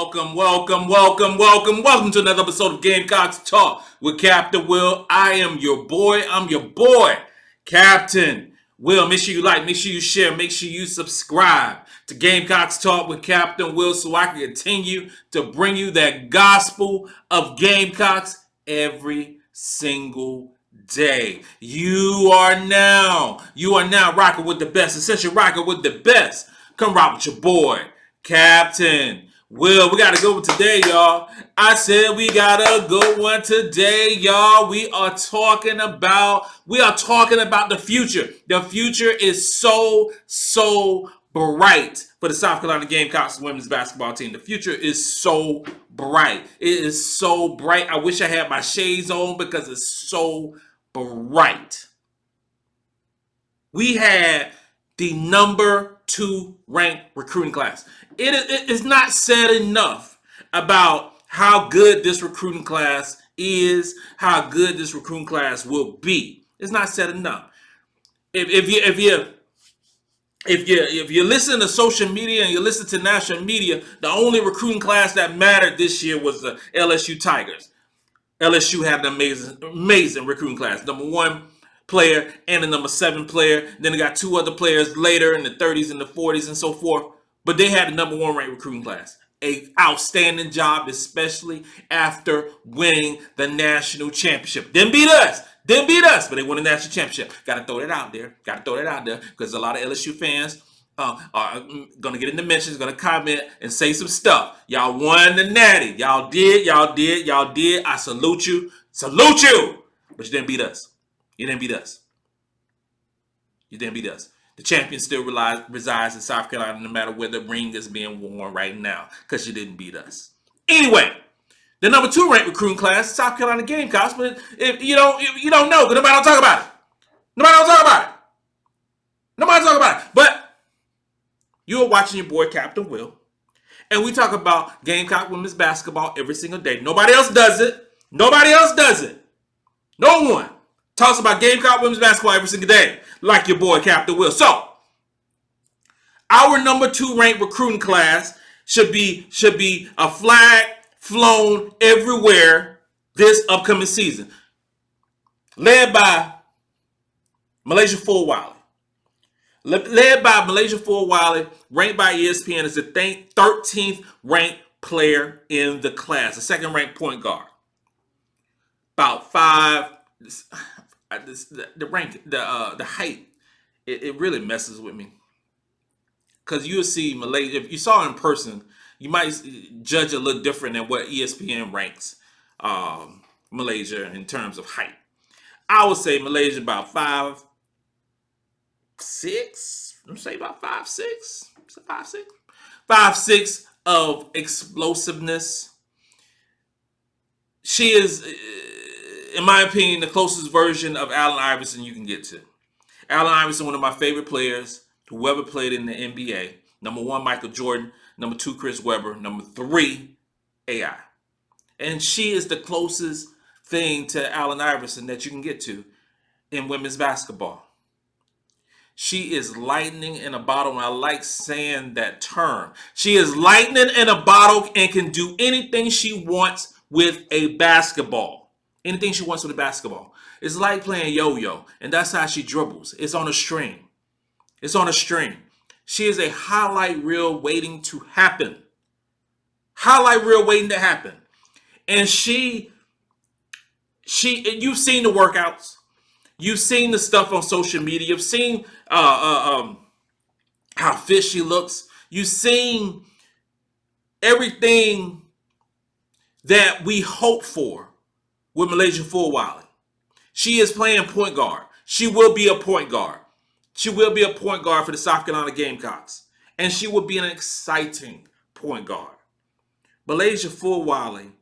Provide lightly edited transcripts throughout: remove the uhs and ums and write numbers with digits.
Welcome to another episode of Gamecocks Talk with Captain Will. I am your boy. I'm your boy, Captain Will. Make sure you like, make sure you share, make sure you subscribe to Gamecocks Talk with Captain Will so I can continue to bring you that gospel of Gamecocks every single day. You are now rocking with the best, essentially rocking with the best. Come rock with your boy, Captain Will. We got a good one today, y'all. I said we got a good one today, y'all. We are talking about the future. The future is so bright for the South Carolina Gamecocks women's basketball team. The future is so bright. It is so bright. I wish I had my shades on because it's so bright. We had the number 2 ranked recruiting class. It is not said enough about how good this recruiting class is, how good this recruiting class will be. It's not said enough. If you listen to social media and you listen to national media, the only recruiting class that mattered this year was the LSU Tigers. LSU had an amazing recruiting class. Number 1 player and the number 7 player. Then they got 2 other players later in the 30s and the 40s and so forth. But they had the number 1 ranked recruiting class. An outstanding job, especially after winning the national championship. Didn't beat us, but they won the national championship. Got to throw that out there. Because a lot of LSU fans are going to get in the mentions, going to comment and say some stuff. Y'all won the natty. Y'all did. I salute you. But you didn't beat us. You didn't beat us. The champion still resides in South Carolina no matter where the ring is being worn right now because you didn't beat us. Anyway, the number 2 ranked recruiting class, South Carolina Gamecocks, but if you don't know because nobody don't talk about it. But you are watching your boy Captain Will, and we talk about Gamecock women's basketball every single day. Nobody else does it. No one talks about Gamecock women's basketball every single day like your boy Captain Will. So, our number 2 ranked recruiting class should be a flag flown everywhere this upcoming season. Led by Milaysia Fulwiley. Ranked by ESPN as the 13th ranked player in the class. The 2nd ranked point guard. About 5... the height, it really messes with me. Because you'll see Malaysia, if you saw her in person, you might judge a little different than what ESPN ranks Malaysia in terms of height. I would say Malaysia about 5'6". I'm say about 5'6". 5'6" of explosiveness. She is, in my opinion, the closest version of Allen Iverson you can get to. Allen Iverson, one of my favorite players, whoever played in the NBA. Number 1, Michael Jordan. Number 2, Chris Webber. Number 3, AI. And she is the closest thing to Allen Iverson that you can get to in women's basketball. She is lightning in a bottle, and I like saying that term. She is lightning in a bottle and can do anything she wants with a basketball. Anything she wants with a basketball. It's like playing yo-yo, and that's how she dribbles. It's on a string. She is a highlight reel waiting to happen. And you've seen the workouts. You've seen the stuff on social media. You've seen how fit she looks. You've seen everything that we hope for with Milaysia Fulwiley. She is playing point guard. She will be a point guard. For the South Carolina Gamecocks. And she will be an exciting point guard. Milaysia Fulwiley,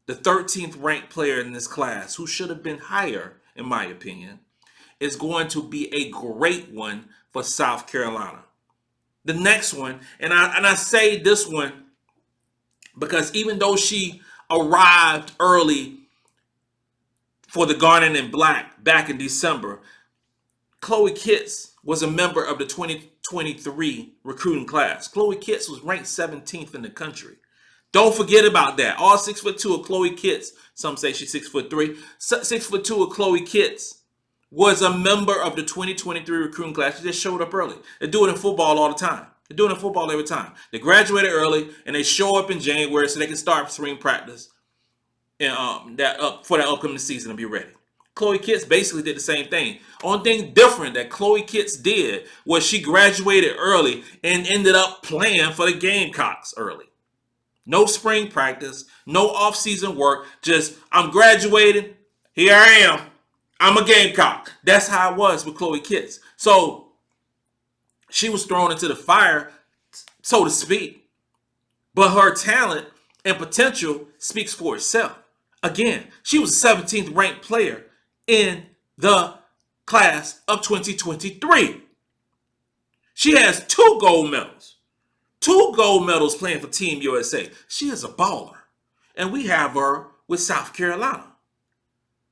the 13th ranked player in this class, who should have been higher, in my opinion, is going to be a great one for South Carolina. The next one, and I say this one because even though she arrived early for the Garnet and Black back in December, Chloe Kitts was a member of the 2023 recruiting class. Chloe Kitts was ranked 17th in the country. Don't forget about that. All 6'2" of Chloe Kitts, some say she's 6'3", 6'2" of Chloe Kitts was a member of the 2023 recruiting class. She just showed up early. They do it in football all the time. They do it in football every time. They graduated early and they show up in January so they can start spring practice and for that upcoming season and be ready. Chloe Kitts basically did the same thing. Only thing different that Chloe Kitts did was she graduated early and ended up playing for the Gamecocks early. No spring practice, no off-season work, just I'm graduating, here I am, I'm a Gamecock. That's how it was with Chloe Kitts. So she was thrown into the fire, so to speak, but her talent and potential speaks for itself. Again, she was a 17th ranked player in the class of 2023. She has 2 gold medals. 2 gold medals playing for Team USA. She is a baller. And we have her with South Carolina.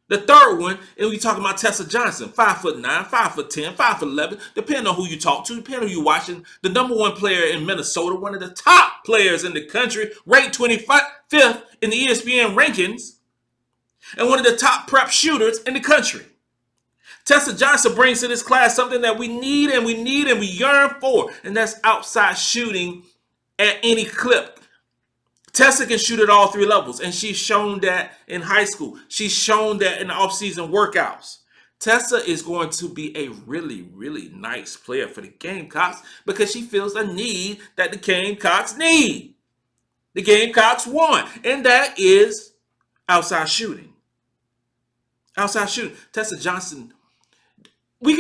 The third one, and we talking about Tessa Johnson, 5'9", 5'10", 5'11", depending on who you talk to, depending on who you're watching. The number 1 player in Minnesota, one of the top players in the country, ranked 25th in the ESPN rankings, and one of the top prep shooters in the country. Tessa Johnson brings to this class something that we need and we yearn for, and that's outside shooting at any clip. Tessa can shoot at all 3 levels, and she's shown that in high school. She's shown that in the offseason workouts. Tessa is going to be a really, really nice player for the Gamecocks because she feels a need that the Gamecocks need. The Gamecocks want, and that is outside shooting. Outside shooting. Tessa Johnson, we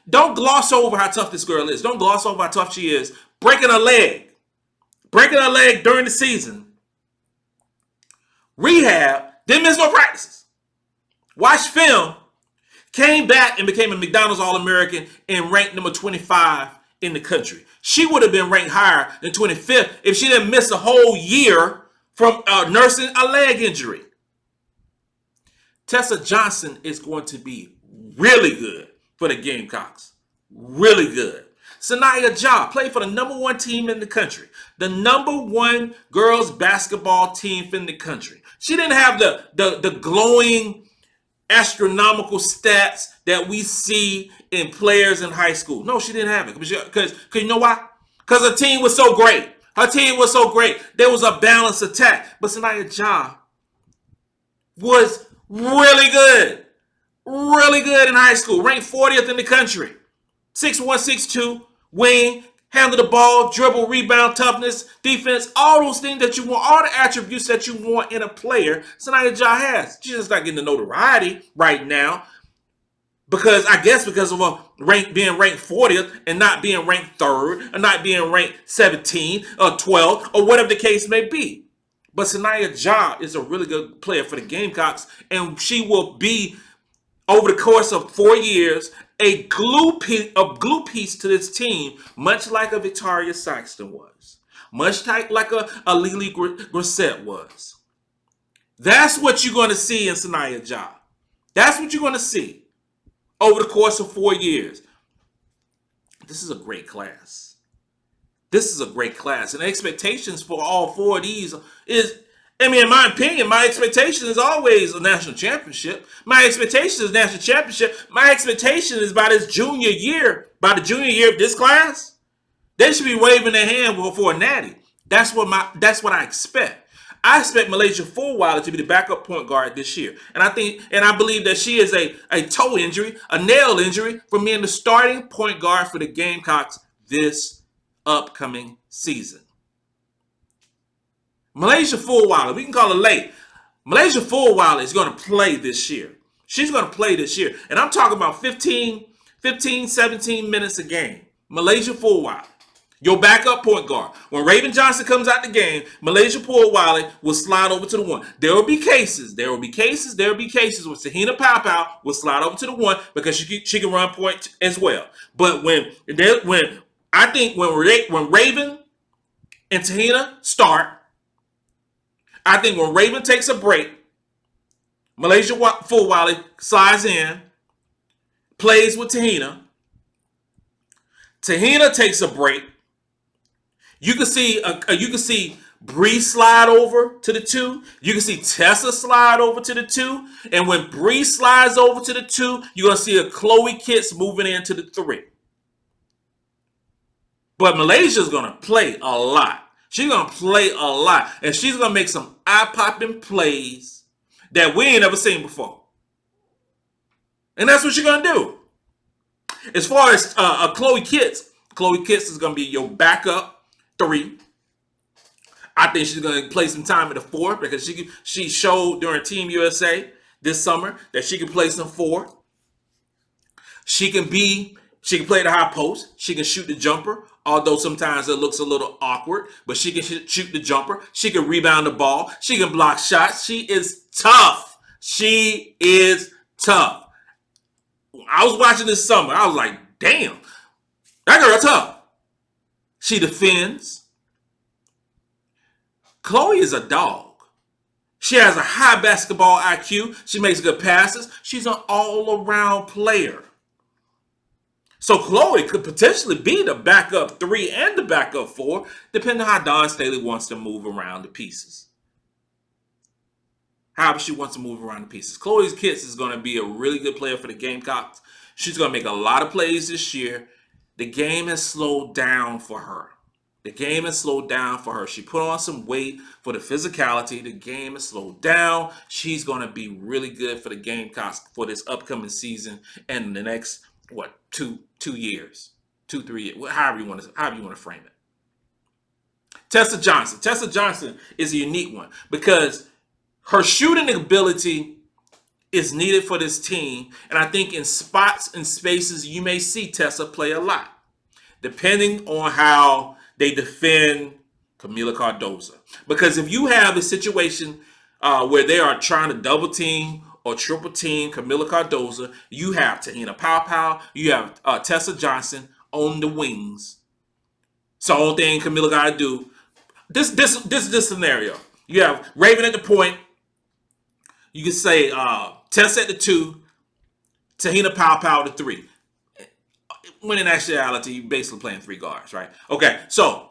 don't gloss over how tough this girl is. Don't gloss over how tough she is. Breaking her leg during the season. Rehab, didn't miss no practices. Watched film, came back and became a McDonald's All-American and ranked number 25 in the country. She would have been ranked higher than 25th if she didn't miss a whole year from nursing a leg injury. Tessa Johnson is going to be really good for the Gamecocks. Really good. Sanaya Job played for the number 1 team in the country. The number 1 girls basketball team in the country. She didn't have the glowing astronomical stats that we see in players in high school. No, she didn't have it. Because you know why? Because her team was so great. Her team was so great. There was a balanced attack. But Sahnya Jah was really good. Really good in high school. Ranked 40th in the country. 6'1", 6'2", wing, handle the ball, dribble, rebound, toughness, defense, all those things that you want, all the attributes that you want in a player, Sahnya Jah has. She's just not getting the notoriety right now because of being ranked 40th and not being ranked 3rd or not being ranked 17th or 12th or whatever the case may be. But Sahnya Jah is a really good player for the Gamecocks, and she will be, over the course of 4 years, a glue piece to this team, much like a Victoria Saxton was. Much like a Lily Grissett was. That's what you're going to see in Sahnya Jah. That's what you're going to see over the course of 4 years. This is a great class. This is a great class. And the expectations for all 4 of these is, in my opinion, my expectation is always a national championship. My expectation is national championship. My expectation is by the junior year of this class, they should be waving their hand for a natty. That's what I expect. I expect Milaysia Fulwiley to be the backup point guard this year. And I believe that she is a toe injury, a nail injury from being the starting point guard for the Gamecocks this upcoming season. Milaysia Fulwiley, we can call her late. Milaysia Fulwiley is going to play this year. She's going to play this year. And I'm talking about 15, 17 minutes a game. Milaysia Fulwiley, your backup point guard. When Raven Johnson comes out the game, Milaysia Fulwiley will slide over to the 1. There will be cases where Sahnya Jah will slide over to the 1 because she can run point as well. But when Raven and Sahnya start, I think when Raven takes a break, Milaysia Fulwiley slides in, plays with Sahnya, Tahina takes a break. You can see Bree slide over to the 2. You can see Tessa slide over to the 2. And when Bree slides over to the 2, you're gonna see a Chloe Kitts moving into the 3. But Malaysia's gonna play a lot. She's gonna play a lot, and she's gonna make some eye-popping plays that we ain't ever seen before. And that's what she's gonna do. As far as Chloe Kitts is gonna be your backup 3. I think she's gonna play some time at the 4 because she showed during Team USA this summer that she can play some 4. She can play the high post. She can shoot the jumper, although sometimes it looks a little awkward. But she can shoot the jumper. She can rebound the ball. She can block shots. She is tough. She is tough. I was watching this summer. I was like, damn, that girl tough. She defends. Chloe is a dog. She has a high basketball IQ. She makes good passes. She's an all-around player. So Chloe could potentially be the backup 3 and the backup 4, depending on how Dawn Staley wants to move around the pieces. However she wants to move around the pieces. Chloe Kitts is going to be a really good player for the Gamecocks. She's going to make a lot of plays this year. The game has slowed down for her. She put on some weight for the physicality. The game has slowed down. She's going to be really good for the Gamecocks for this upcoming season and the next, 2 years, 2-3 years, however you want to frame it. Tessa Johnson is a unique one because her shooting ability is needed for this team, and I think in spots and spaces you may see Tessa play a lot, depending on how they defend Kamilla Cardozo. Because if you have a situation where they are trying to double team or triple team Kamilla Cardozo, you have Tahina Pow, you have Tessa Johnson on the wings. So the only thing Kamilla got to do, this scenario, you have Raven at the point. You can say Tessa at the 2, Tahina Pow at the 3. When in actuality, you're basically playing 3 guards, right? Okay, so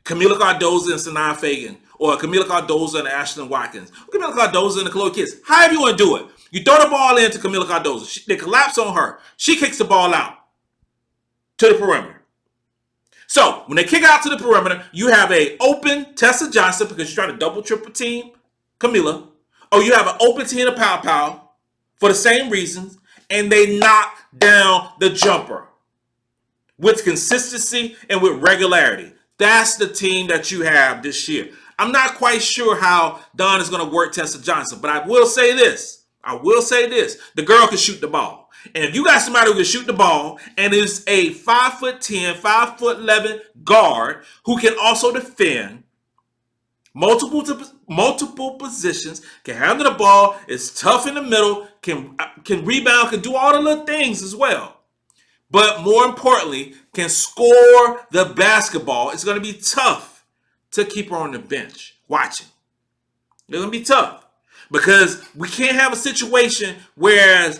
Kamilla Cardozo and Sanaya Fagan, or Kamilla Cardozo and Ashlyn Watkins, Kamilla Cardozo and the Chloe Kitts. However you want to do it. You throw the ball into Kamilla Cardozo. They collapse on her. She kicks the ball out to the perimeter. So when they kick out to the perimeter, you have an open Tessa Johnson because you're trying to double, triple team Kamilla. Or you have an open Tahina Pow for the same reasons, and they knock down the jumper with consistency and with regularity. That's the team that you have this year. I'm not quite sure how Dawn is going to work Tessa Johnson, but I will say this. The girl can shoot the ball. And if you got somebody who can shoot the ball and is a 5'10", 5'11" guard who can also defend multiple positions, can handle the ball, is tough in the middle, can rebound, can do all the little things as well. But more importantly, can score the basketball. It's going to be tough to keep her on the bench watching. It's going to be tough because we can't have a situation where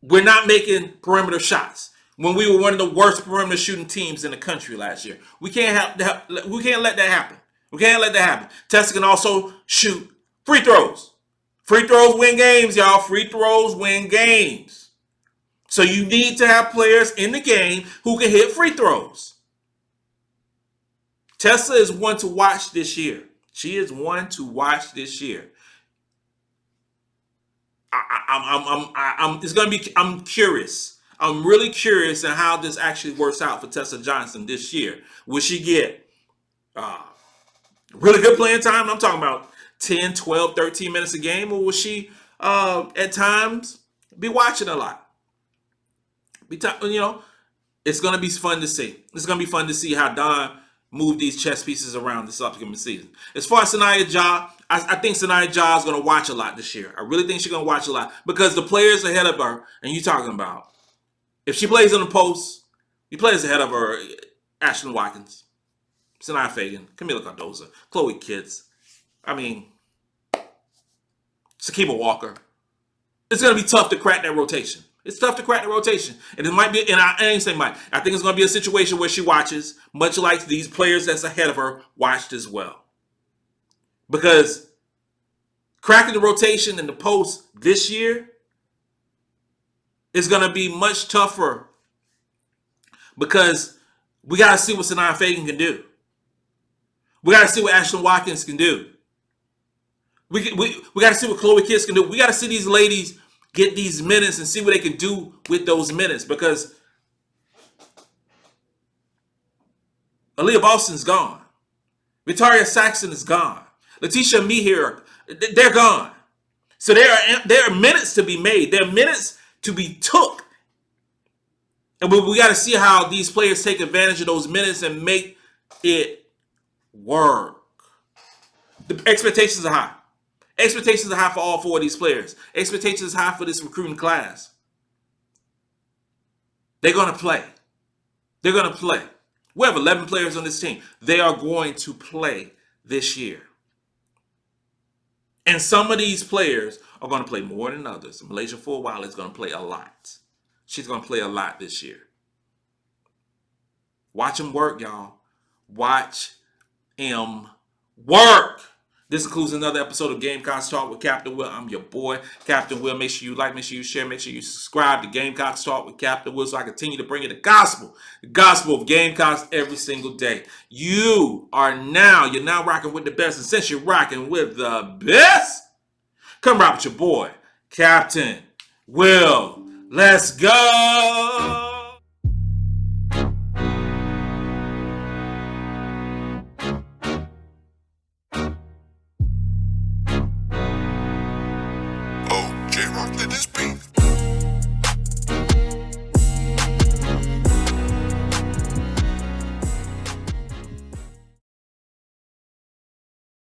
we're not making perimeter shots. When we were one of the worst perimeter shooting teams in the country last year, we can't let that happen. Tessa can also shoot free throws. Free throws win games, y'all. Free throws win games. So you need to have players in the game who can hit free throws. Tessa is one to watch this year. She is one to watch this year. I'm curious. I'm really curious on how this actually works out for Tessa Johnson this year. Will she get really good playing time? I'm talking about 10, 12, 13 minutes a game, or will she at times be watching a lot? It's going to be fun to see. It's going to be fun to see how Dawn move these chess pieces around this upcoming season. As far as Sanaya Job, I think Sanaya Job is going to watch a lot this year. I really think she's going to watch a lot because the players ahead of her, and you're talking about, if she plays in the post, he plays ahead of her, Ashlyn Watkins, Sanaya Fagan, Kamilla Cardozo, Chloe Kitts. Shaquima Walker. It's going to be tough to crack that rotation. It's tough to crack the rotation. And it might be, and I ain't saying might. I think it's going to be a situation where she watches, much like these players that's ahead of her watched as well. Because cracking the rotation in the post this year is going to be much tougher because we got to see what Sanaya Fagan can do. We got to see what Ashlyn Watkins can do. We got to see what Chloe Kiss can do. We got to see these ladies get these minutes and see what they can do with those minutes, because Aaliyah Boston's gone. Victoria Saxon is gone. Letitia Mehier, they're gone. So there are minutes to be made. There are minutes to be took. And we got to see how these players take advantage of those minutes and make it work. The expectations are high. Expectations are high for all 4 of these players. Expectations are high for this recruiting class. They're going to play. They're going to play. We have 11 players on this team. They are going to play this year. And some of these players are going to play more than others. Milaysia Fulwiley is going to play a lot. She's going to play a lot this year. Watch them work, y'all. Watch them work. This includes another episode of Gamecocks Talk with Captain Will. I'm your boy, Captain Will. Make sure you like, make sure you share, make sure you subscribe to Gamecocks Talk with Captain Will so I continue to bring you the gospel of Gamecocks every single day. You're now rocking with the best. And since you're rocking with the best, come rock with your boy, Captain Will. Let's go.